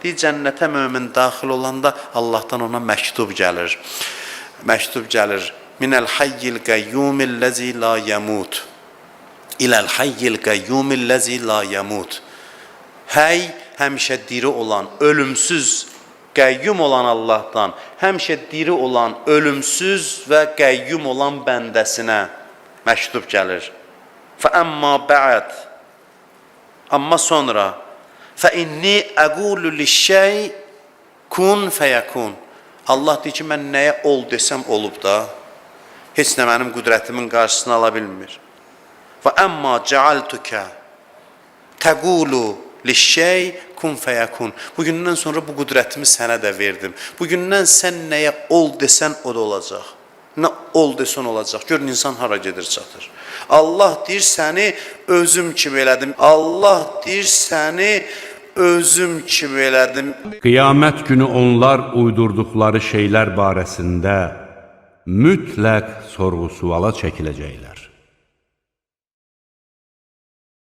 Cənnətə mömin daxil olanda Allahdan ona məktub gəlir. Məktub gəlir. Minəl hayyil qəyyumilləzi la yəmut. İləl hayyil qəyyumilləzi la yəmut. Həy, həmişə diri olan, ölümsüz, qəyyum olan Allahdan, həmişə diri olan, ölümsüz və qəyyum olan bəndəsinə məktub gəlir. Fəəmmə bə'd. Amma sonra فَإِنِّي أَقُولُ لِلشَّيْءِ كُنْ فَيَكُنْ. Allah deyir ki, mən nəyə ol desəm olub da, heç nə mənim qüdrətimin qarşısını ala bilmir. وَأَمَّا جَعَلْتُكَ تَقُولُ لِلشَّيْءِ كُنْ فَيَكُنْ. Bugündən sonra bu qüdrətimi sənə də verdim. Bugündən sən nəyə ol desən o da olacaq. Nə ol desən olacaq. Görün, insan hara gedir çatır. Allah deyir, səni özüm kimi elədim. Allah deyir, səni özüm kimi elədim. Qiyamət günü onlar uydurduqları şeylər barəsində mütləq sorğu-suala çəkiləcəklər.